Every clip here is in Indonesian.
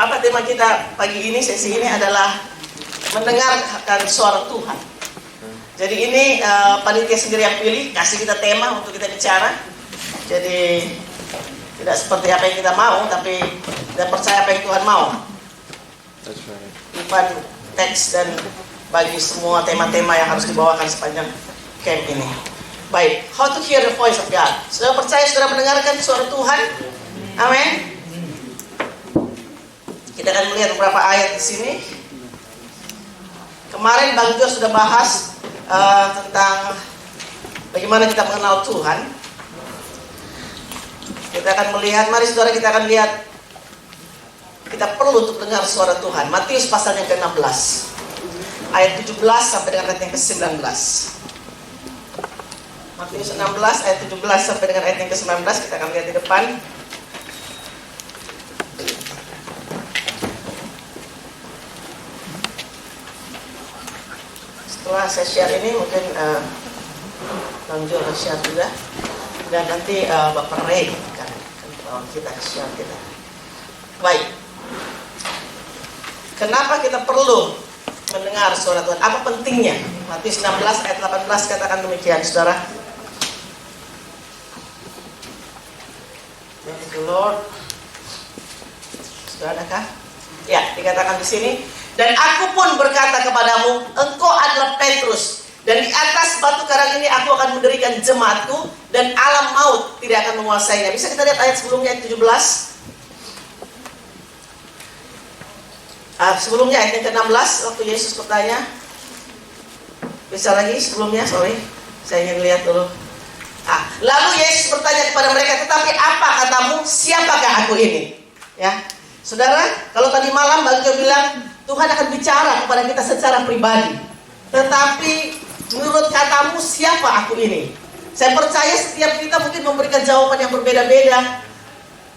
Apa tema kita pagi ini, sesi ini adalah mendengarkan suara Tuhan. Jadi ini panitia sendiri yang pilih, kasih kita tema untuk kita bicara. Jadi tidak seperti apa yang kita mau, tapi kita percaya apa yang Tuhan mau. That's right. Bukan teks dan bagi semua tema-tema yang harus dibawakan sepanjang camp ini. Baik, how to hear the voice of God. Sudah percaya, sudah mendengarkan suara Tuhan? Amin. Kita akan melihat beberapa ayat di sini. Kemarin Bang Jo sudah bahas tentang bagaimana kita mengenal Tuhan. Kita akan melihat, mari saudara kita akan lihat, kita perlu untuk dengar suara Tuhan. Matius pasal yang ke-16 ayat 17 sampai dengan ayat yang ke-19. Matius 16 ayat 17 sampai dengan ayat yang ke-19, kita akan lihat di depan. Setelah saya share ini mungkin Bang Jo akan share juga. Dan nanti Bapak Ray akan kita share kita. Baik. Kenapa kita perlu mendengar suara Tuhan? Apa pentingnya? Matius 16 ayat 18 katakan demikian, saudara. Thank you Lord. Sudah adakah? Ya, dikatakan di sini. Dan aku pun berkata kepadamu, engkau adalah Petrus, dan di atas batu karang ini aku akan mendirikan jemaatku, dan alam maut tidak akan menguasainya. Bisa kita lihat ayat sebelumnya, ayat 17. Sebelumnya ayat yang ke-16, waktu Yesus bertanya. Bisa lagi sebelumnya, sorry, saya ingin lihat dulu. Lalu Yesus bertanya kepada mereka, tetapi apa katamu, siapakah aku ini? Ya, saudara, kalau tadi malam Bang Jo bilang Tuhan akan bicara kepada kita secara pribadi. Tetapi menurut katamu, siapa aku ini? Saya percaya setiap kita mungkin memberikan jawaban yang berbeda-beda.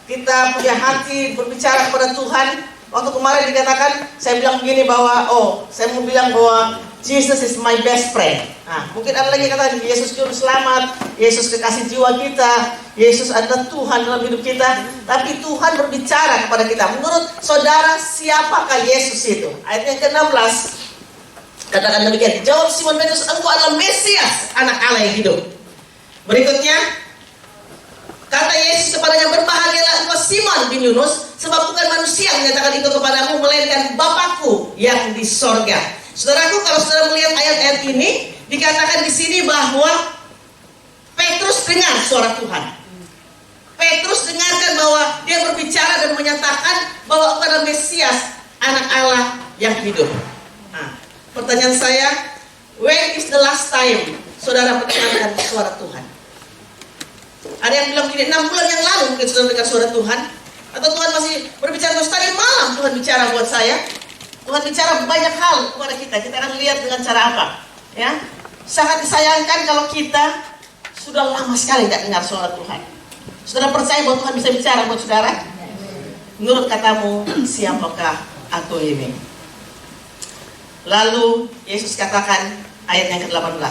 Kita punya hati berbicara kepada Tuhan. Waktu kemarin dikatakan, saya bilang begini bahwa, saya mau bilang bahwa Jesus is my best friend. Mungkin ada lagi kata Yesus juru selamat, Yesus kekasih jiwa kita, Yesus adalah Tuhan dalam hidup kita. Tapi Tuhan berbicara kepada kita. Menurut saudara, siapakah Yesus itu? Ayat yang ke-16 katakan demikian. Jawab Simon Petrus, engkau adalah Mesias, anak Allah yang hidup. Berikutnya, kata Yesus kepadanya, berbahagialah engkau Simon bin Yunus, sebab bukan manusia yang menyatakan itu kepadamu, melainkan Bapakku yang di sorga. Saudaraku, kalau saudara melihat ayat-ayat ini, dikatakan di sini bahwa Petrus dengar suara Tuhan. Petrus dengarkan bahwa dia berbicara dan menyatakan bahwa engkau adalah Mesias, anak Allah yang hidup. Pertanyaan saya, when is the last time saudara mendengarkan suara Tuhan? Ada yang bilang begini, 6 bulan yang lalu mungkin saudara dengar suara Tuhan. Atau Tuhan masih berbicara, tadi malam Tuhan bicara buat saya. Tuhan bicara banyak hal kepada kita. Kita akan lihat dengan cara apa. Ya, sangat disayangkan kalau kita sudah lama sekali tidak dengar suara Tuhan. Saudara percaya bahwa Tuhan bisa bicara buat saudara? Menurut katamu, siapakah aku ini? Lalu Yesus katakan ayat yang ke-18.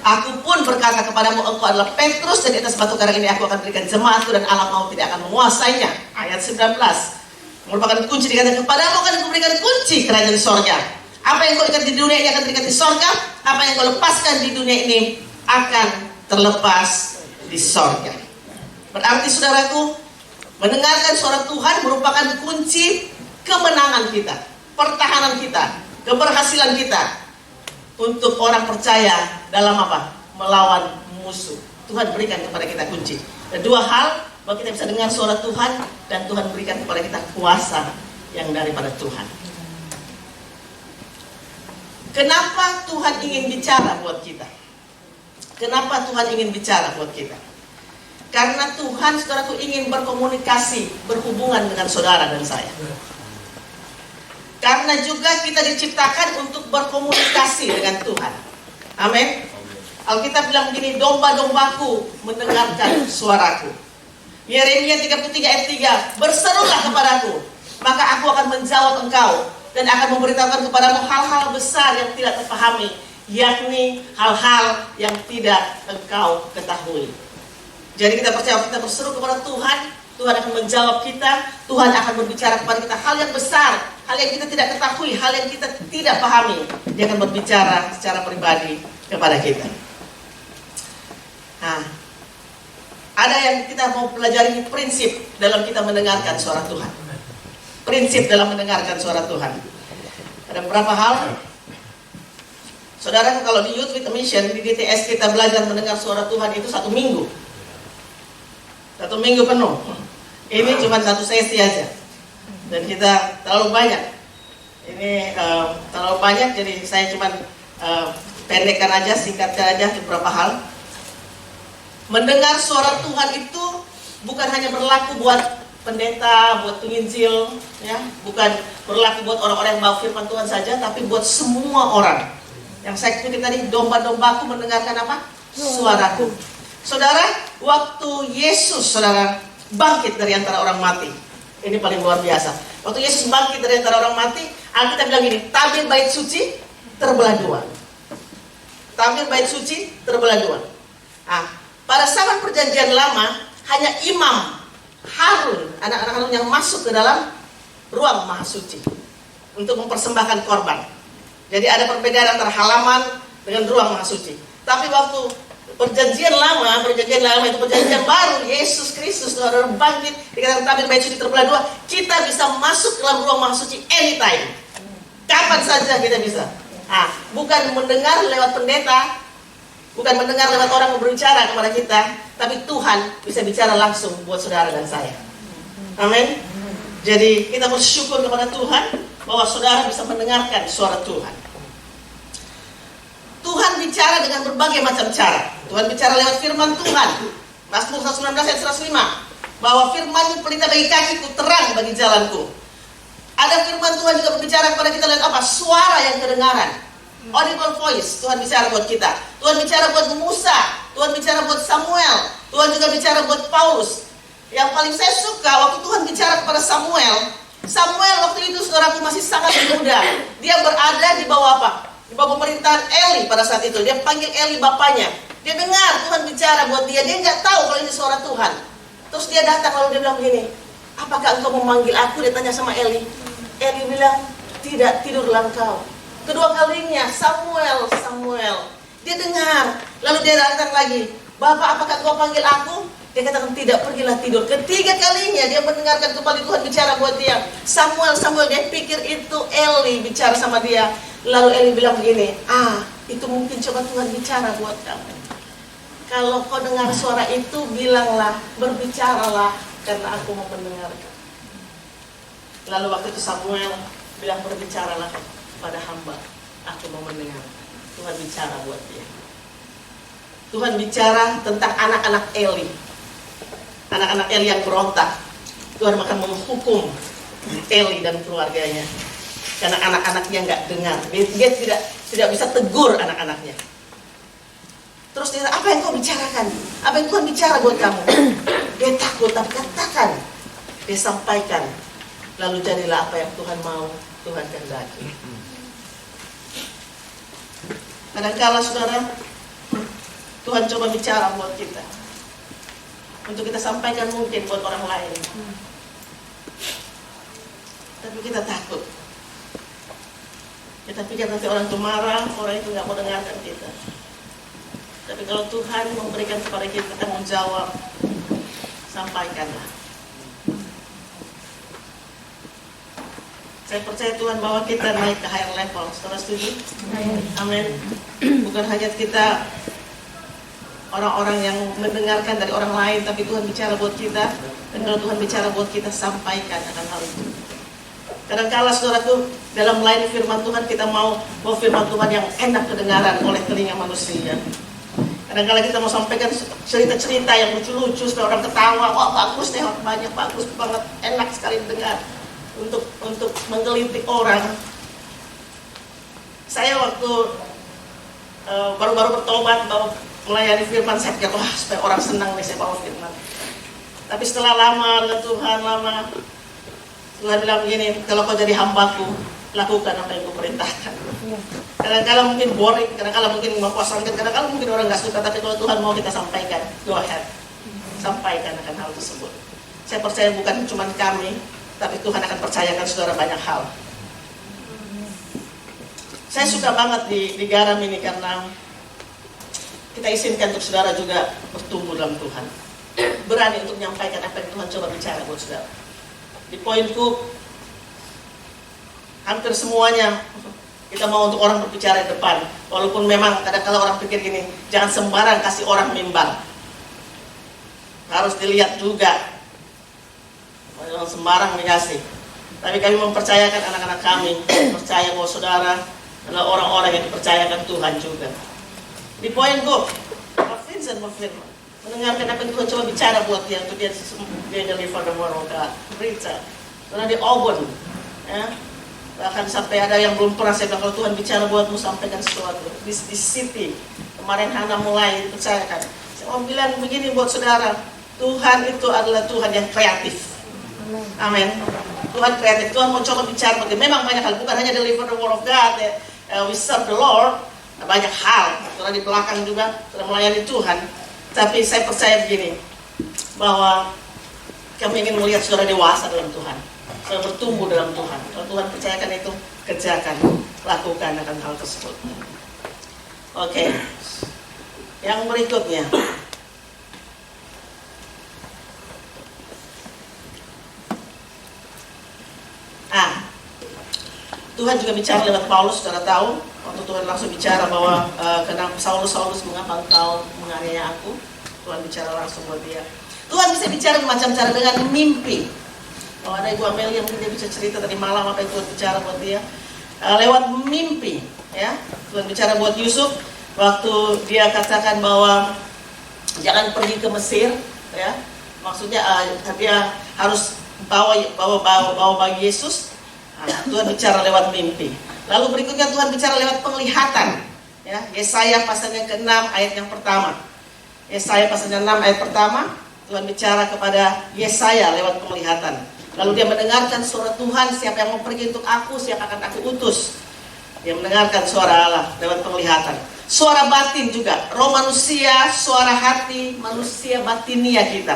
Aku pun berkata kepadamu, engkau adalah Petrus, dan di atas batu karang ini aku akan berikan jemaatku, dan alam maut tidak akan menguasainya. Ayat 19 merupakan kunci, dikatakan kepadamu akan kuberikan kunci kerajaan sorga. Apa yang kau ikat di dunia ini akan terikat di sorga, apa yang kau lepaskan di dunia ini akan terlepas di sorga. Berarti saudaraku, mendengarkan suara Tuhan merupakan kunci kemenangan kita, pertahanan kita, keberhasilan kita untuk orang percaya dalam apa? Melawan musuh. Tuhan berikan kepada kita kunci. Dan 2 hal, bahwa kita bisa dengar suara Tuhan, dan Tuhan berikan kepada kita kuasa yang daripada Tuhan. Kenapa Tuhan ingin bicara buat kita? Kenapa Tuhan ingin bicara buat kita? Karena Tuhan, saudaraku, ingin berkomunikasi, berhubungan dengan saudara dan saya. Karena juga kita diciptakan untuk berkomunikasi dengan Tuhan. Amin. Alkitab bilang begini, domba-dombaku mendengarkan suaraku. Yeremia 33 ayat 3, berserulah kepadaku, maka aku akan menjawab engkau, dan akan memberitahukan kepadamu hal-hal besar yang tidak terpahami, yakni hal-hal yang tidak engkau ketahui. Jadi kita percaya, kita berseru kepada Tuhan, Tuhan akan menjawab kita, Tuhan akan berbicara kepada kita hal yang besar, hal yang kita tidak ketahui, hal yang kita tidak pahami. Dia akan berbicara secara pribadi kepada kita. Nah, ada yang kita mau pelajari prinsip dalam kita mendengarkan suara Tuhan. Prinsip dalam mendengarkan suara Tuhan. Ada beberapa hal. Saudara, kalau di Youth with a Mission, di DTS kita belajar mendengar suara Tuhan itu 1 minggu. 1 minggu penuh. Ini cuma 1 sesi aja. Dan kita terlalu banyak. Ini terlalu banyak, jadi saya cuma pendekkan aja, singkatkan aja beberapa hal. Mendengar suara Tuhan itu bukan hanya berlaku buat pendeta, buat penginjil, ya, bukan berlaku buat orang-orang yang bawa firman Tuhan saja, tapi buat semua orang. Yang saya kutip tadi, domba-dombaku mendengarkan apa? Suaraku. Saudara, waktu Yesus, saudara, bangkit dari antara orang mati. Ini paling luar biasa. Waktu Yesus bangkit dari antara orang mati, Alkitab bilang gini, tabir bait suci terbelah 2. Tabir bait suci terbelah 2. Nah, pada zaman perjanjian lama, hanya imam Harun, anak-anak Harun yang masuk ke dalam ruang maha suci untuk mempersembahkan korban. Jadi ada perbedaan antara halaman dengan ruang maha suci. Tapi waktu perjanjian lama itu perjanjian baru, Yesus Kristus saudara bangkit, dikatakan tabir bait suci terbelah 2, kita bisa masuk ke dalam ruang maha suci anytime. Kapan saja kita bisa. Nah, bukan mendengar lewat pendeta, bukan mendengar lewat orang yang berbicara kepada kita, tapi Tuhan bisa bicara langsung buat saudara dan saya. Amin. Jadi kita bersyukur kepada Tuhan bahwa saudara bisa mendengarkan suara Tuhan. Tuhan bicara dengan berbagai macam cara. Tuhan bicara lewat firman Tuhan. Mazmur 119 ayat 105, bahwa firman-Mu pelita bagi kakiku, terang bagi jalanku. Ada firman Tuhan juga berbicara kepada kita lewat apa? Suara yang kedengaran. Audible voice, Tuhan bicara buat kita. Tuhan bicara buat Musa, Tuhan bicara buat Samuel, Tuhan juga bicara buat Paulus. Yang paling saya suka waktu Tuhan bicara kepada Samuel. Samuel waktu itu saudaraku masih sangat muda. Dia berada di bawah apa? Di bawah pemerintahan Eli pada saat itu. Dia panggil Eli bapaknya. Dia dengar Tuhan bicara buat dia. Dia nggak tahu kalau ini suara Tuhan. Terus dia datang lalu dia bilang begini, apakah engkau memanggil aku? Dia tanya sama Eli. Eli bilang, tidak, tidurlah engkau. Kedua kalinya, Samuel. Dia dengar. Lalu dia datang lagi, Bapak, apakah engkau panggil aku? Dia katakan, tidak, pergilah tidur. Ketiga kalinya dia mendengarkan kembali Tuhan bicara buat dia. Samuel, dia pikir itu Eli bicara sama dia. Lalu Eli bilang begini, itu mungkin coba Tuhan bicara buat kamu. Kalau kau dengar suara itu, bilanglah, berbicaralah, karena aku mau mendengarkan. Lalu waktu itu Samuel bilang, berbicaralah pada hamba, aku mau mendengar. Tuhan bicara buat dia. Tuhan bicara tentang anak-anak Eli. Anak-anak Eli yang berontak. Tuhan akan menghukum Eli dan keluarganya karena anak-anaknya nggak dengar. Dia tidak bisa tegur anak-anaknya. Terus dia, apa yang kau bicarakan? Apa yang Tuhan bicara buat kamu? Dia takut, tapi katakan. Dia sampaikan. Lalu jadilah apa yang Tuhan mau, Tuhan kehendaki. Kadang-kala saudara, Tuhan coba bicara buat kita, untuk kita sampaikan mungkin buat orang lain. Tapi kita takut. Kita pikir nanti orang itu marah, orang itu nggak mau dengarkan kita. Tapi kalau Tuhan memberikan kepada kita tanggung jawab, sampaikanlah. Saya percaya Tuhan bahwa kita naik ke higher level. Saudara setuju? Amin. Bukan hanya kita orang-orang yang mendengarkan dari orang lain, tapi Tuhan bicara buat kita. Dan kalau Tuhan bicara buat kita, sampaikan akan hal itu. Kadang-kala saudaraku, dalam melayani firman Tuhan, kita mau firman Tuhan yang enak kedengaran oleh telinga manusia. Kadang-kala kita mau sampaikan cerita-cerita yang lucu-lucu supaya orang ketawa, wah bagus deh, banyak, bagus banget, enak sekali dengar. Untuk menggelitik orang. Saya waktu baru-baru bertobat, baru melayani firman, saya pikir, wah supaya orang senang nih saya bawa firman. Tapi setelah lama dengan Tuhan, Tuhan bilang begini, kalau kau jadi hambaku, lakukan apa yang kau perintahkan. Kadang-kadang mungkin boring, kadang-kadang mungkin membosankan, kadang-kadang mungkin orang gak suka, tapi kalau Tuhan mau kita sampaikan, go ahead, sampaikan akan hal tersebut. Saya percaya bukan cuma kami, tapi Tuhan akan percayakan saudara banyak hal. Saya suka banget di garam ini karena kita izinkan untuk saudara juga bertumbuh dalam Tuhan. Berani untuk menyampaikan apa yang Tuhan coba bicara buat saudara. Di poinku, hampir semuanya kita mau untuk orang berbicara di depan. Walaupun memang kadang-kadang orang pikir gini, jangan sembarang kasih orang mimbar. Harus dilihat juga. Jangan sembarang dikasih. Tapi kami mempercayakan anak-anak kami, percaya bahwa saudara adalah orang-orang yang dipercayakan Tuhan juga. Di poinku, Pak Vincent berfirman, mendengarkan apa yang Tuhan coba bicara buat dia, untuk dia deliver the word of God, berita. Karena di Auburn, ya, bahkan sampai ada yang belum pernah saya bilang, kalau Tuhan bicara buatmu sampaikan sesuatu. Di City, kemarin Hana mulai percayakan. Saya mau bilang begini buat saudara, Tuhan itu adalah Tuhan yang kreatif. Amin. Tuhan kreatif, Tuhan mau coba bicara buat dia. Memang banyak hal, bukan hanya deliver the word of God, ya. We serve the Lord, banyak hal. Karena di belakang juga sudah melayani Tuhan. Tapi saya percaya begini, bahwa kami ingin melihat saudara dewasa dalam Tuhan, saudara bertumbuh dalam Tuhan. Kalau Tuhan percayakan itu, kerjakan, lakukan akan hal tersebut. Oke. Yang berikutnya, Tuhan juga bicara lewat Paulus, saudara tahu. Waktu Tuhan langsung bicara bahwa kenapa Saulus, mengapa engkau menganiaya aku? Tuhan bicara langsung buat dia. Tuhan bisa bicara macam cara dengan mimpi. Kalau ada Ibu Amelia mungkin dia bisa cerita tadi malam apa yang Tuhan bicara buat dia. Lewat mimpi, ya. Tuhan bicara buat Yusuf waktu dia katakan bahwa jangan pergi ke Mesir, ya. Maksudnya dia harus bawa bagi Yesus. Tuhan bicara lewat mimpi. Lalu berikutnya Tuhan bicara lewat penglihatan, ya. Yesaya pasal yang ke-6 ayat yang pertama. Yesaya pasal yang 6 ayat pertama, Tuhan bicara kepada Yesaya lewat penglihatan. Lalu dia mendengarkan suara Tuhan, siapa yang mau pergi untuk aku, siapa akan aku utus. Dia mendengarkan suara Allah lewat penglihatan. Suara batin juga, roh manusia, suara hati manusia batinia kita.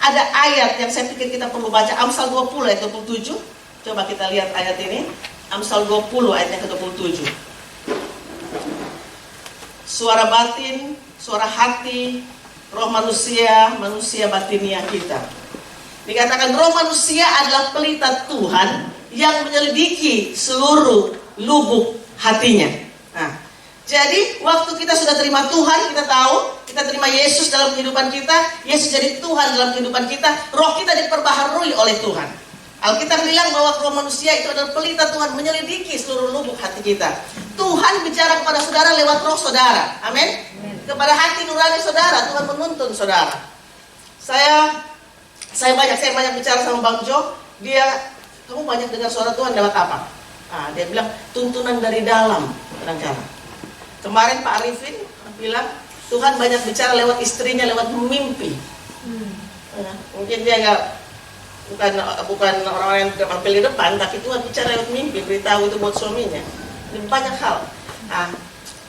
Ada ayat yang saya pikir kita perlu baca, Amsal 20 ayat 27. Coba kita lihat ayat ini, Amsal 20 ayat yang ke-27. Suara batin, suara hati, roh manusia, manusia batinia kita. Dikatakan roh manusia adalah pelita Tuhan yang menyelidiki seluruh lubuk hatinya. Nah, jadi waktu kita sudah terima Tuhan, kita tahu, kita terima Yesus dalam kehidupan kita, Yesus jadi Tuhan dalam kehidupan kita, roh kita diperbaharui oleh Tuhan. Alkitab bilang bahwa roh manusia itu adalah pelita Tuhan menyelidiki seluruh lubuk hati kita. Tuhan bicara kepada saudara lewat roh saudara. Amin. Kepada hati nurani saudara, Tuhan menuntun saudara. Saya banyak bicara sama Bang Jo. Kamu banyak dengar suara Tuhan lewat apa? Dia bilang tuntunan dari dalam kadang-kadang. Kemarin Pak Arifin bilang Tuhan banyak bicara lewat istrinya lewat mimpi. Mungkin dia bukan orang-orang yang tampil di depan, tapi Tuhan bicara lewat mimpi, beritahu itu buat suaminya. Lebih banyak hal.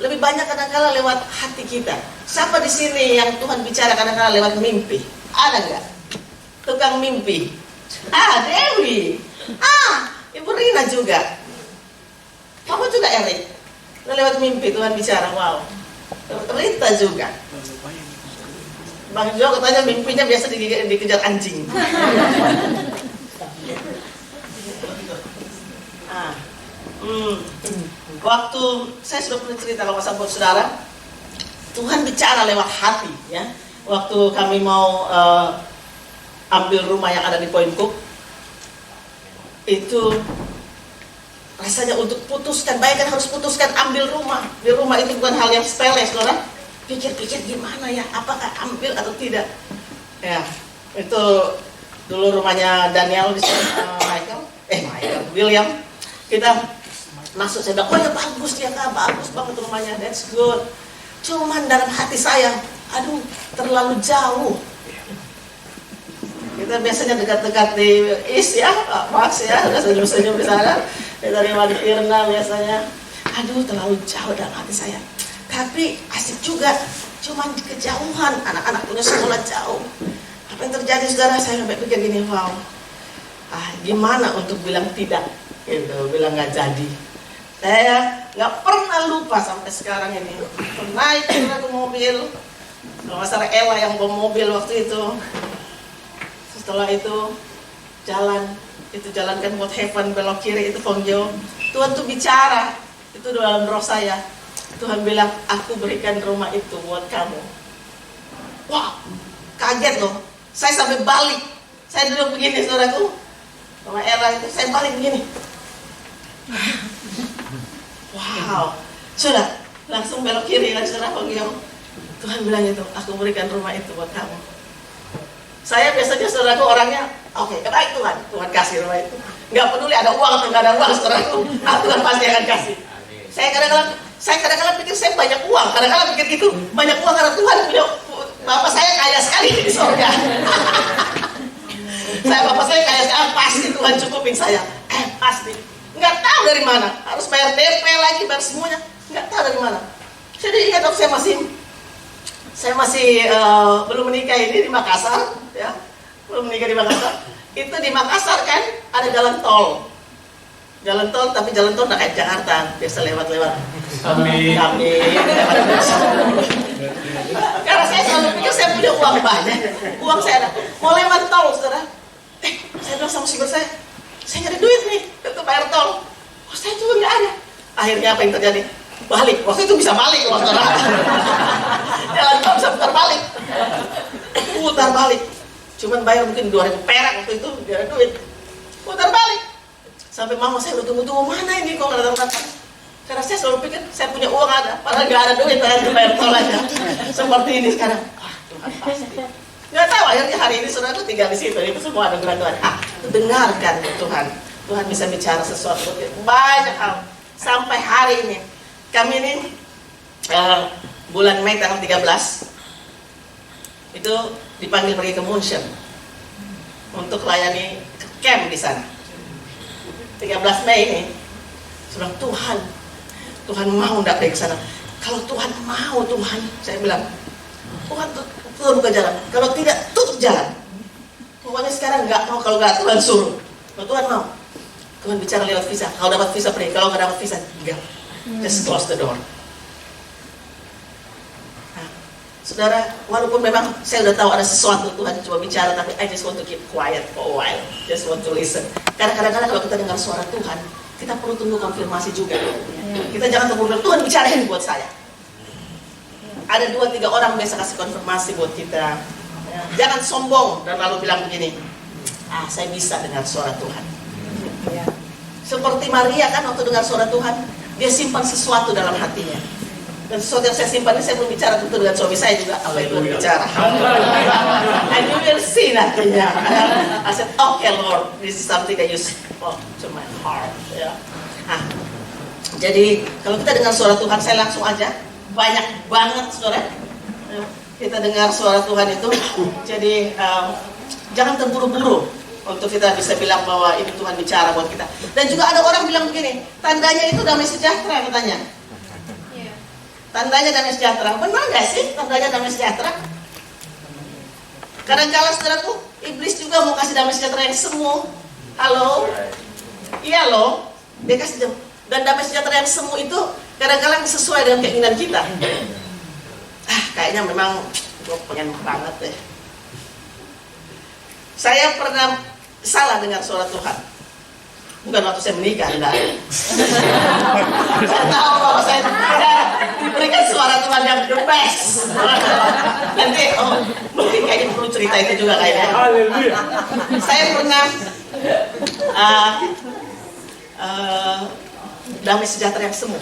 Lebih banyak kadang-kadang lewat hati kita. Siapa di sini yang Tuhan bicara kadang-kadang lewat mimpi? Ada nggak? Tukang mimpi. Dewi. Ibu Rina juga. Kamu juga Erik. Lewat mimpi Tuhan bicara. Wow. Rita juga. Bang Jo katanya mimpinya biasa dikejar anjing. Waktu saya sudah pernah cerita kalau masa buat saudara, Tuhan bicara lewat hati, ya. Waktu kami mau ambil rumah yang ada di Point Cook, itu rasanya untuk putuskan, bayangkan harus putuskan ambil rumah. Di rumah itu bukan hal yang sepele, saudara. Pikir-pikir gimana ya, apakah ambil atau tidak? Ya, itu dulu rumahnya Daniel di William. Kita masuk, saya bilang, oh ya bagus ya Kak, bagus banget rumahnya, that's good. Cuman dalam hati saya, aduh terlalu jauh. Kita biasanya dekat-dekat di East ya, Max ya, udah senyum-senyum di sana. Dari Madi Irna biasanya, aduh terlalu jauh dalam hati saya. Tapi asik juga, cuman di kejauhan, anak-anak punya sekolah jauh. Apa yang terjadi saudara? Saya sampai pikir gini, wow, gimana untuk bilang tidak, gitu, bilang nggak jadi. Saya nggak pernah lupa sampai sekarang ini. Naik ke mobil, masalah Ella yang bawa mobil waktu itu. Setelah itu jalan kan buat heaven, belok kiri itu Pongjo. Tuhan tuh bicara, itu dalam roh saya. Tuhan bilang, aku berikan rumah itu buat kamu. Wah, kaget loh. Saya sampai balik. Saya duduk begini, saudaraku. Sama Ella itu, saya balik begini. Wow, sudah langsung belok kiri kan saudara Pongjo. Tuhan bilang itu, aku berikan rumah itu buat kamu. Saya biasanya saudaraku orangnya, oke, baik Tuhan kasih rumah itu. Nggak peduli ada uang atau nggak ada uang saudaraku, Tuhan pasti akan kasih. Saya kadang-kadang pikir saya banyak uang, kadang-kadang pikir gitu, banyak uang karena Tuhan punya, bapak saya kaya sekali di surga. Bapak saya kaya sekali, pasti Tuhan cukupin saya, pasti. Nggak tahu dari mana, harus bayar DP lagi, bayar semuanya, nggak tahu dari mana. Jadi ingat waktu saya masih belum menikah ini di Makassar, ya, belum menikah di Makassar. Itu di Makassar kan ada jalan tol, tapi jalan tol nggak kayak Jakarta, biasa lewat-lewat. Amin. Karena saya selalu pikir saya punya uang banyak, uang saya ada, mau lewat tol, saudara. Saya bilang sama supir saya nyari duit nih untuk bayar tol. Saya juga nggak ada. Akhirnya apa yang terjadi? Balik. Waktu itu bisa balik loh, saudara. Jalan tol bisa putar balik. Cuman bayar mungkin 2.000 perak waktu itu, gak ada duit. Putar balik. Sampai mama saya udah tunggu-tunggu, mana ini kok nggak datang-datang. Karena saya selalu pikir saya punya uang ada, padahal nggak ada duit, saya bayar tol aja. Seperti ini sekarang. Tuhan pasti. Nggak tahu, akhirnya hari ini saudara tuh tinggal di situ, itu semua ada Tuhan. Dengarkan Tuhan. Tuhan bisa bicara sesuatu banyak hal. Sampai hari ini, kami ini bulan Mei tanggal 13 itu dipanggil pergi ke München untuk layani camp di sana. 13 Mei ini, sudah Tuhan mau ndak pergi ke sana. Kalau Tuhan mau, saya bilang, Tuhan buka jalan. Kalau tidak, tutup jalan. Pokoknya sekarang nggak mau, kalau nggak Tuhan suruh. Kalau Tuhan mau, Tuhan bicara lewat visa. Kalau dapat visa pergi, kalau nggak dapat visa, enggak. Just close the door. Nah, saudara, walaupun memang saya udah tahu ada sesuatu Tuhan coba bicara, tapi I just want to keep quiet for a while. Just want to listen. Karena kadang-kadang kalau kita dengar suara Tuhan, kita perlu tunggu konfirmasi juga. Kita jangan tunggu Tuhan bicarain buat saya. Ada 2-3 orang biasa kasih konfirmasi buat kita. Jangan sombong dan lalu bilang begini, saya bisa dengar suara Tuhan. Seperti Maria kan waktu dengar suara Tuhan, dia simpan sesuatu dalam hatinya. Dan sesuatu yang saya simpan ini saya belum bicara tentu dengan suami saya juga, apa itu bicara. And you will see nantinya. I said, okay Lord, this is something that you spoke to my heart. Jadi kalau kita dengar suara Tuhan, saya langsung aja. Banyak banget saudara kita dengar suara Tuhan itu. Jadi jangan terburu-buru untuk kita bisa bilang bahwa ini Tuhan bicara buat kita. Dan juga ada orang bilang begini, tandanya itu damai sejahtera katanya. Tandanya damai sejahtera. Benar gak sih tandanya damai sejahtera? Kadang-kadang saudaraku, iblis juga mau kasih damai sejahtera yang semu. Halo? Iya loh, dia kasih dan damai sejahtera yang semu itu kadang-kadang sesuai dengan keinginan kita. Kayaknya memang gue pengen banget deh. Saya pernah salah dengar suara Tuhan. Bukan waktu saya menikah, enggak. Saya tahu bahwa saya diberikan suara Tuhan yang the best. Nanti, mungkin kayaknya perlu cerita itu juga kayaknya. Saya pernah damai sejahtera yang semu.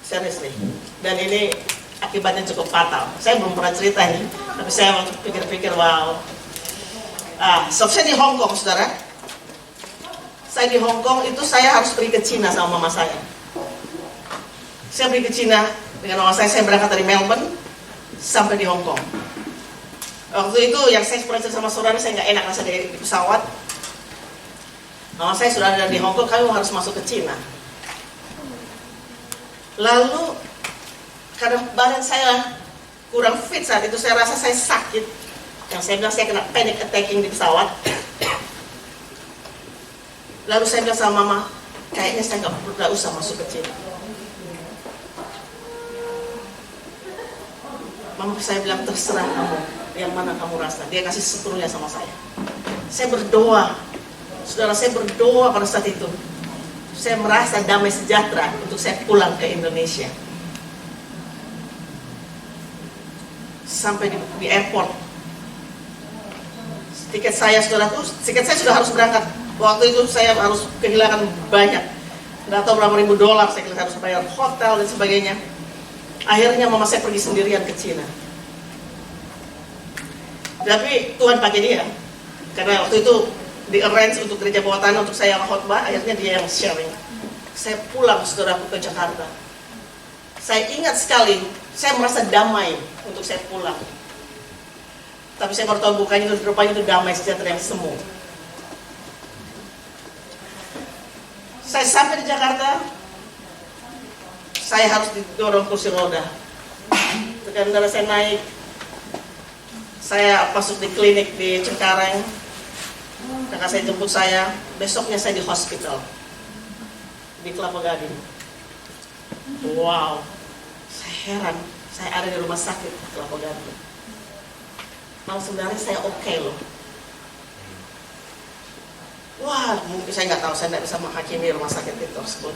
Seriously. Dan ini akibatnya cukup fatal. Saya belum pernah cerita ini, tapi saya waktu pikir-pikir, wow. Saya di Hong Kong, saudara. Saya di Hong Kong itu saya harus pergi ke Cina sama mama saya. Saya pergi ke Cina dengan mama saya berangkat dari Melbourne sampai di Hong Kong. Waktu itu yang saya pernah cerita sama saudara, saya nggak enak rasa di pesawat. Mama saya sudah ada di Hong Kong, kami harus masuk ke Cina. Lalu karena badan saya kurang fit saat itu, saya rasa saya sakit Yang saya bilang saya kena panic attacking di pesawat. Lalu saya bilang sama mama, kayaknya saya nggak usah masuk ke Cina. Mama saya bilang terserah kamu, yang mana kamu rasa. Dia kasih sepenuhnya sama saya. Saya berdoa, saudara, saya berdoa pada saat itu. Saya merasa damai sejahtera untuk saya pulang ke Indonesia. Sampai di airport, tiket saya sudah sudah harus berangkat. Waktu itu saya harus kehilangan banyak, nggak tahu berapa ribu dolar. Saya harus bayar hotel dan sebagainya. Akhirnya mama saya pergi sendirian ke Cina. Tapi Tuhan pakai dia, karena waktu itu di arrange untuk gereja bawah tanah untuk saya khotbah. Akhirnya dia yang sharing. Saya pulang, saudaraku, ke Jakarta. Saya ingat sekali, saya merasa damai untuk saya pulang. Tapi saya baru tahu bukannya itu, rupanya itu damai sejahtera yang semu. Saya sampai di Jakarta, saya harus didorong kursi roda. Ketika saya naik, saya masuk di klinik di Cengkareng. Kakak saya jemput saya, besoknya saya di hospital di Kelapa Gading. Wow, saya heran, saya ada di rumah sakit Kelapa Gading. Malah sebenarnya saya oke loh. Wah, mungkin saya nggak tahu, saya nggak bisa menghakimi rumah sakit itu tersebut.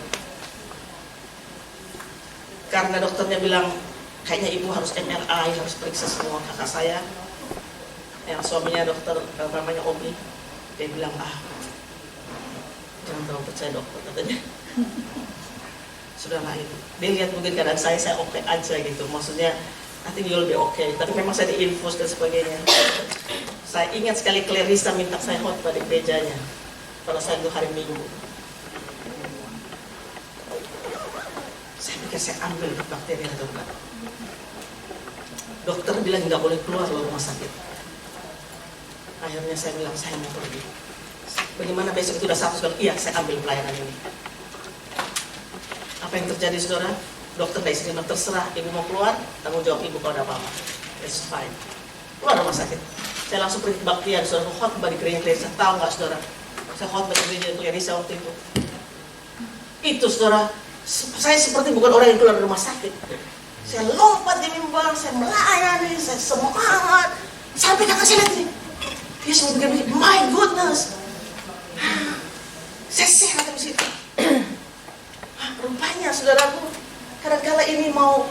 Karena dokternya bilang, kayaknya ibu harus MRI, harus periksa semua. Kakak saya, yang suaminya dokter, namanya Obi, dia bilang, jangan terlalu percaya dokter, katanya. Sudahlah itu. Dia lihat mungkin keadaan saya oke aja gitu. Maksudnya, I think you'll be okay. Tapi memang saya diinfus dan sebagainya. Saya ingat sekali Clarissa minta saya khotbah di gerejanya pada saat itu hari Minggu. Saya pikir saya ambil bakteri atau enggak. Dokter bilang nggak boleh keluar dari rumah sakit. Akhirnya saya bilang saya mau pergi. Bagaimana besok itu udah satu bilang, iya saya ambil pelayanan ini. Apa yang terjadi saudara? Dokter dari sini terserah, ibu mau keluar, tanggung jawab ibu kalau ada apa-apa. It's fine. Keluar rumah sakit. Saya langsung pergi ke Baktian, saudara, khotbah di gereja Clarissa. Tahu nggak saudara? Saya khotbah di gereja Clarissa waktu itu. Itu saudara, saya seperti bukan orang yang keluar dari rumah sakit. Saya lompat di mimbar, saya melayani, saya semangat. Sampai kakak saya lihat ini. Dia semua pikir, my goodness. Saya sehat di situ. Rupanya saudaraku, kadang-kala ini mau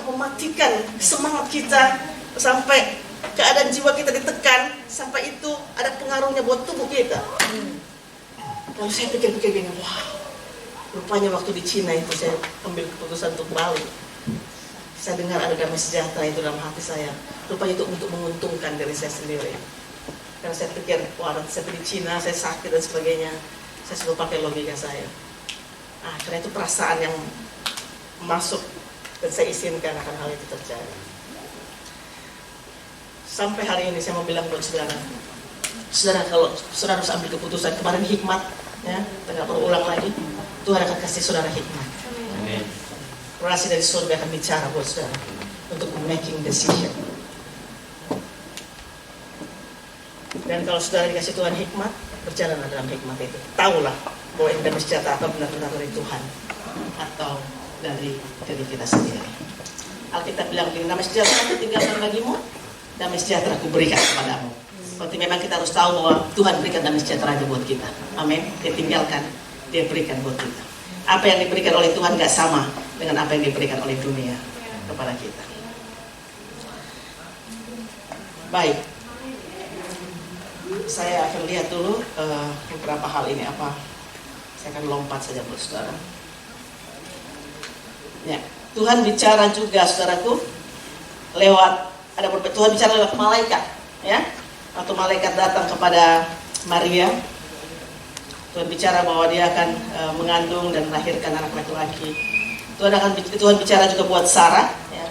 mematikan semangat kita sampai keadaan jiwa kita ditekan, sampai itu ada pengaruhnya buat tubuh kita. Lalu saya pikir-pikir gini, wow, rupanya waktu di Cina itu saya ambil keputusan untuk balik. Saya dengar ada damai sejahtera itu dalam hati saya. Rupanya itu untuk menguntungkan diri saya sendiri. Karena saya pikir, wah, saya di Cina, saya sakit dan sebagainya. Saya selalu pakai logika saya. Karena itu perasaan yang masuk dan saya izinkan akan hal itu terjadi. Sampai hari ini saya mau bilang buat saudara, kalau saudara harus ambil keputusan, kemarin hikmat, ya, tidak perlu ulang lagi. Tuhan akan kasih saudara hikmat. Amin. Rasi dari surga akan bicara buat saudara untuk making decision. Dan kalau saudara dikasih Tuhan hikmat, berjalanlah dalam hikmat itu. Tahulah bahwa yang damai sejahtera apa benar-benar dari Tuhan atau dari diri kita sendiri. Alkitab bilang, damai sejahtera aku tinggalkan bagimu, damai sejahtera aku berikan kepadamu. Berarti memang kita harus tahu bahwa Tuhan berikan damai sejahtera aja buat kita. Amin. Dia tinggalkan, dia berikan buat kita. Apa yang diberikan oleh Tuhan gak sama dengan apa yang diberikan oleh dunia kepada kita. Baik. Saya akan lihat dulu beberapa hal ini apa. Saya akan lompat saja buat saudara. Ya, Tuhan bicara juga saudaraku lewat Tuhan bicara lewat malaikat, ya. Atau malaikat datang kepada Maria. Tuhan bicara bahwa dia akan mengandung dan melahirkan anak laki-laki. Tuhan bicara juga buat Sarah, ya.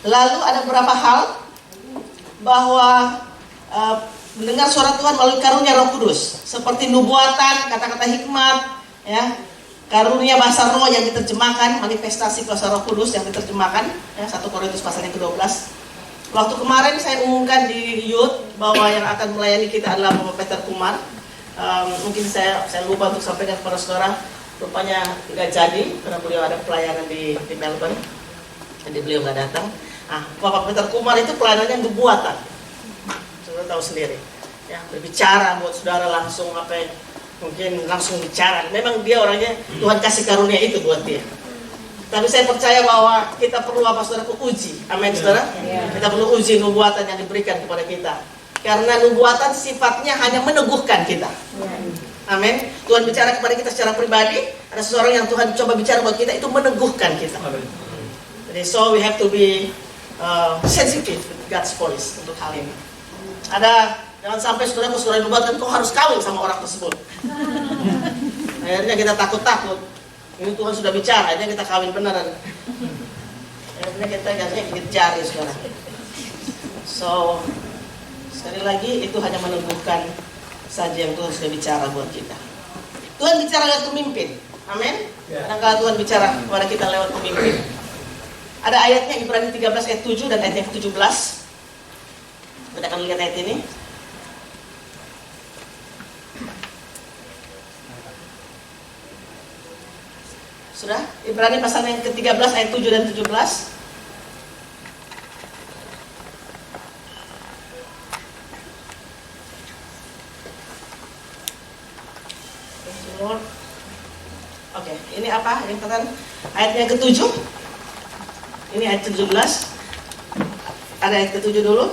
Lalu ada beberapa hal bahwa mendengar suara Tuhan melalui karunia Roh Kudus, seperti nubuatan, kata-kata hikmat, ya, karunia bahasa roh yang diterjemahkan, manifestasi kuasa Roh Kudus yang diterjemahkan, ya, 1 Korintus pasal yang ke-12. Waktu kemarin saya umumkan di youth bahwa yang akan melayani kita adalah Bapak Peter Kumar. Mungkin saya lupa untuk sampaikan kepada saudara, rupanya nggak jadi karena beliau ada pelayanan di Melbourne, jadi beliau nggak datang. Bapak Peter Kumar itu pelayanannya nubuatan, saudara tahu sendiri, ya, berbicara buat saudara langsung mungkin langsung bicara. Memang dia orangnya Tuhan kasih karunia itu buat dia. Tapi saya percaya bahwa kita perlu saudaraku uji. Amin, saudara. Kita perlu uji nubuatan yang diberikan kepada kita. Karena nubuatan sifatnya hanya meneguhkan kita. Amin. Tuhan bicara kepada kita secara pribadi. Ada seseorang yang Tuhan coba bicara buat kita, itu meneguhkan kita. Jadi so we have to be sensitive with God's voice untuk hal ini. Jangan sampai saudara nubuatan kau harus kawin sama orang tersebut. Akhirnya kita takut-takut. Ini Tuhan sudah bicara, akhirnya kita kawin beneran. Akhirnya kita cari saudara. So sekali lagi itu hanya meneguhkan saja yang Tuhan sudah bicara buat kita. Tuhan bicara lewat pemimpin. Amin. Kadang-kadang Tuhan bicara kepada kita lewat pemimpin. Ada ayatnya Ibrani 13 ayat 7 dan ayat yang 17. Kita akan lihat ayat ini. Sudah? Ibrani pasal yang ke-13 ayat 7 dan 17. Oke, ini apa? Yang katakan ayat yang ke-7. Ini ayat 17. Ada ayat ke-7 dulu.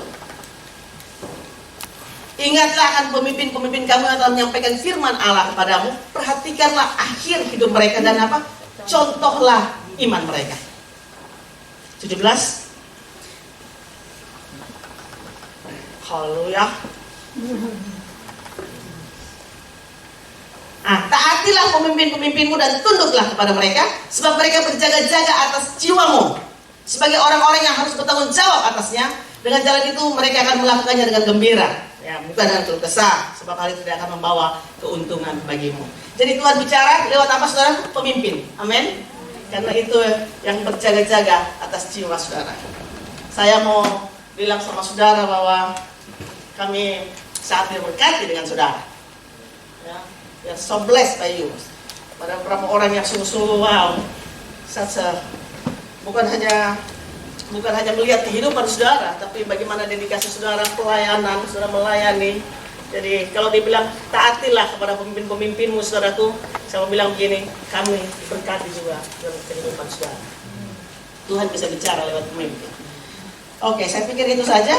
Ingatlah akan pemimpin-pemimpin kamu yang telah menyampaikan firman Allah kepadamu. Perhatikanlah akhir hidup mereka dan apa? Contohlah iman mereka. 17. Haleluya. Taatilah pemimpin-pemimpinmu dan tunduklah kepada mereka, sebab mereka berjaga-jaga atas jiwamu sebagai orang-orang yang harus bertanggung jawab atasnya. Dengan jalan itu mereka akan melakukannya dengan gembira, ya, bukan dengan keluh kesah, sebab hal itu tidak akan membawa keuntungan bagimu. Jadi Tuhan bicara lewat apa, saudara? Pemimpin. Amin. Karena itu yang berjaga-jaga atas jiwa saudara. Saya mau bilang sama saudara bahwa kami saat diberkati dengan saudara. Ya, we are so blessed by you. Pada beberapa orang yang sungguh-sungguh wow, bukan hanya melihat kehidupan saudara, tapi bagaimana dedikasi saudara, pelayanan saudara melayani. Jadi kalau dibilang taatilah kepada pemimpin-pemimpinmu, saudaraku, saya mau bilang begini, kami diberkati juga dalam kehidupan saudara. Tuhan bisa bicara lewat pemimpin. Oke, saya pikir itu saja.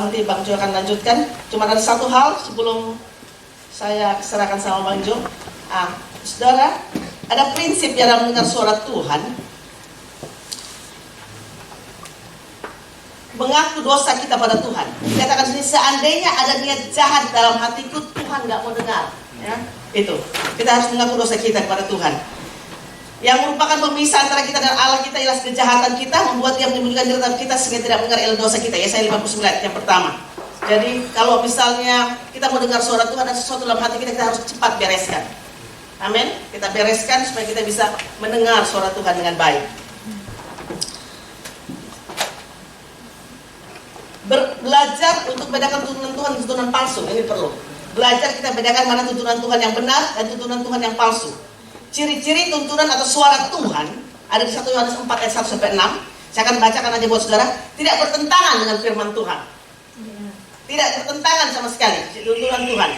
Nanti Bang Jo akan lanjutkan. Cuma ada satu hal sebelum saya serahkan sama Bang Jo. Saudara, ada prinsip yang dalam mendengar suara Tuhan. Mengaku dosa kita pada Tuhan. Dikatakan sini, seandainya ada niat jahat dalam hatiku, Tuhan nggak mau dengar. Ya, itu. Kita harus mengaku dosa kita kepada Tuhan. Yang merupakan pemisah antara kita dan Allah kita ialah kejahatan kita, membuat Dia menyembunyikan diri dalam kita sehingga tidak mendengar dosa kita. Yesaya 59 yang pertama. Jadi kalau misalnya kita mendengar suara Tuhan dan sesuatu dalam hati kita, kita harus cepat bereskan. Amin. Kita bereskan supaya kita bisa mendengar suara Tuhan dengan baik. Belajar untuk bedakan tuntunan Tuhan dan tuntunan palsu, ini perlu. Belajar kita bedakan mana tuntunan Tuhan yang benar dan tuntunan Tuhan yang palsu. Ciri-ciri tuntunan atau suara Tuhan ada di 1 Yohanes 4 ayat 1 sampai 6. Saya akan bacakan aja buat saudara. Tidak bertentangan dengan firman Tuhan. Tidak bertentangan sama sekali tuntunan Tuhan.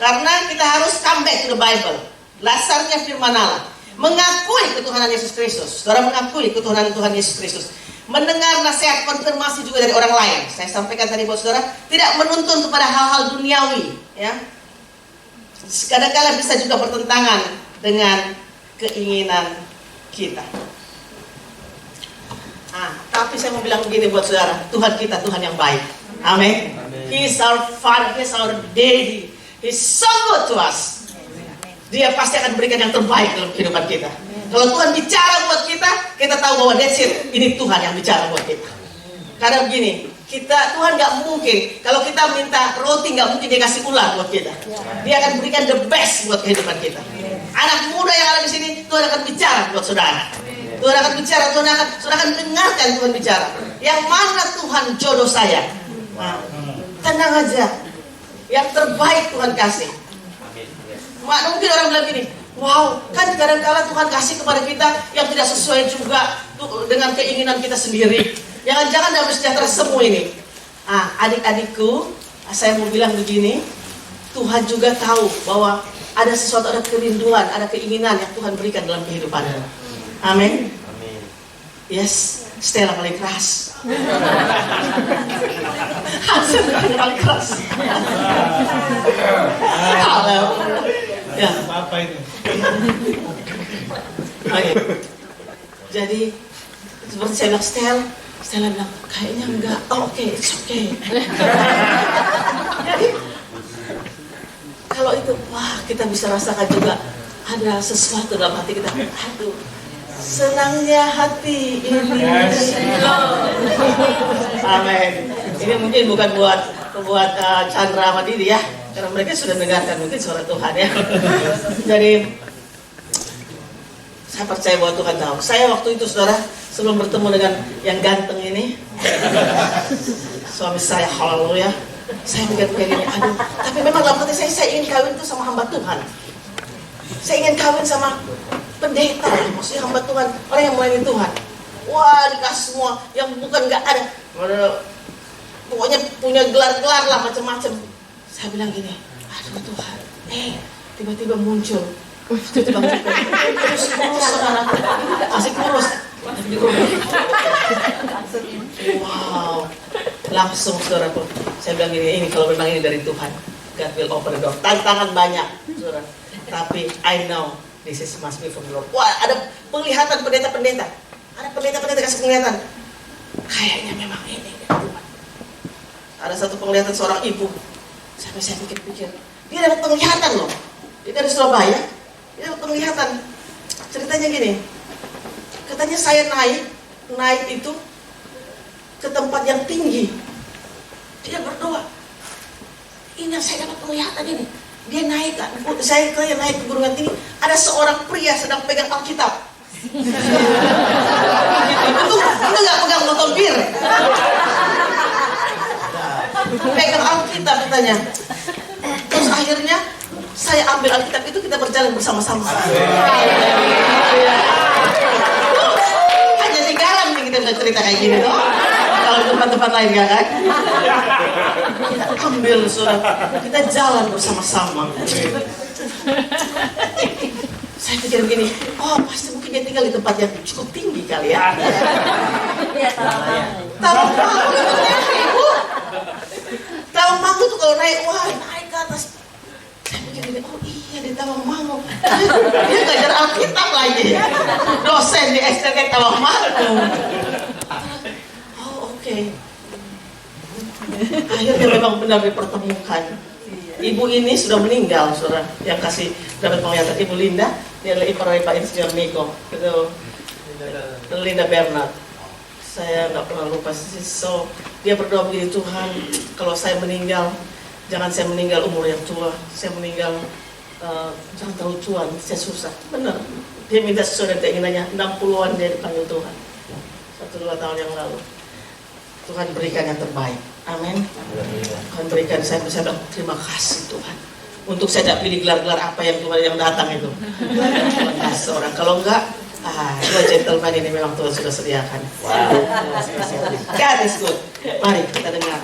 Karena kita harus come back to the Bible. Dasarnya firman Allah. Mengakui ketuhanan Yesus Kristus. Saudara mengakui ketuhanan Tuhan Yesus Kristus. Mendengar nasihat konfirmasi juga dari orang lain. Saya sampaikan tadi buat saudara, tidak menuntun kepada hal-hal duniawi, ya. Kadang-kadang bisa juga bertentangan dengan keinginan kita. Tapi saya mau bilang begini buat saudara, Tuhan kita Tuhan yang baik. Amin. He is our Father, He is our Daddy. He is so good to us. Dia pasti akan berikan yang terbaik dalam kehidupan kita. Kalau Tuhan bicara buat kita, kita tahu bahwa that's it. Ini Tuhan yang bicara buat kita. Karena begini, Tuhan nggak mungkin, kalau kita minta roti nggak mungkin Dia kasih ular buat kita. Dia akan berikan the best buat kehidupan kita. Anak muda yang ada di sini, Tuhan akan bicara buat saudara. Tuhan akan bicara, Tuhan akan dengarkan Tuhan bicara. Yang mana Tuhan jodoh saya? Nah, tenang aja. Yang terbaik Tuhan kasih. Mungkin orang bilang gini, wow, kan kadang-kala Tuhan kasih kepada kita yang tidak sesuai juga dengan keinginan kita sendiri. Jangan-jangan damai sejahtera semua ini. Adik-adikku, saya mau bilang begini, Tuhan juga tahu bahwa ada sesuatu, ada kerinduan, ada keinginan yang Tuhan berikan dalam kehidupan. Amin. Yes, Stella paling keras. Hasil paling keras. Halo. Ya. Apa itu? Oke. Jadi seperti saya bilang, Stella bilang kayaknya enggak. Oh, oke, it's okay. Jadi kalau itu, wah, kita bisa rasakan juga ada sesuatu dalam hati kita. Aduh, senangnya hati ini. Amin. Ini mungkin bukan buat Chandra sama Didi ya, karena mereka sudah mendengarkan mungkin suara Tuhan ya. Jadi saya percaya bahwa Tuhan tahu. Saya waktu itu, saudara, sebelum bertemu dengan yang ganteng ini, suami saya, haleluya, saya mikir-mikir gini, aduh, tapi memang dalam hati saya ingin kawin itu sama hamba Tuhan. Saya ingin kawin sama pendeta, maksudnya hamba Tuhan, orang yang melayani Tuhan. Wah, dikasih semua, yang bukan gak ada. Pokoknya punya gelar-gelar lah, macam-macam. Saya bilang gini, aduh Tuhan, tiba-tiba muncul. Terus kurus, saudara. Masih kurus. Wow, langsung saudaraku. Saya bilang ini kalau memang ini dari Tuhan, God will open the door. Tantangan banyak, saudara. Tapi I know this is must be from the Lord. Wah, ada penglihatan pendeta-pendeta. Ada pendeta-pendeta kasih penglihatan. Kayaknya memang ini dari Tuhan. Ada satu penglihatan seorang ibu. Sampai saya pikir-pikir, dia dapat penglihatan loh. Dia dari Surabaya. Dia dapat penglihatan. Ceritanya gini. Katanya saya naik itu ke tempat yang tinggi. Dia berdoa. Ini yang saya dapat penglihatan ini. Dia naik kan. Saya naik ke gunungan tinggi. Ada seorang pria sedang pegang Alkitab. Itu nggak pegang botol bir. Pegang Alkitab katanya. Terus akhirnya saya ambil Alkitab itu, kita berjalan bersama-sama. Hanya di garam nih kita bisa cerita kayak gini loh. Kalau di tempat-tempat lain ya kan. Kita ambil surat, kita jalan bersama-sama. Saya pikir begini, oh pasti mungkin dia tinggal di tempat yang cukup tinggi kali ya. Tawangmangu itu ibu. Tawangmangu tuh kalau naik, wah naik ke atas. Saya pikir gini, oh iya di Tawangmangu. Dia ngajar Alkitab lagi. Dosen di STK Tawangmangu. Oh oke. Akhirnya memang benar dipertemukan. Ibu ini sudah meninggal, saudara. Yang kasih dapat penglihatan Ibu Linda, dia adalah ipar dari Pak Insinyur Miko. Itu Linda Bernard. Saya nggak pernah lupa. So dia berdoa begini, Tuhan, kalau saya meninggal, jangan saya meninggal umur yang tua. Saya meninggal jangan terlalu tua, saya susah. Benar. Dia minta sesuai dengan keinginannya. 60-an dia dipanggil Tuhan. 1-2 tahun yang lalu. Tuhan berikan yang terbaik. Amin. Tuhan berikan, saya bilang terima kasih Tuhan. Untuk saya tidak pilih gelar-gelar apa yang Tuhan yang datang itu. Tuhan kasih orang. Kalau enggak, dua gentleman ini memang Tuhan sudah sediakan. Wow. God is good. Mari kita dengar.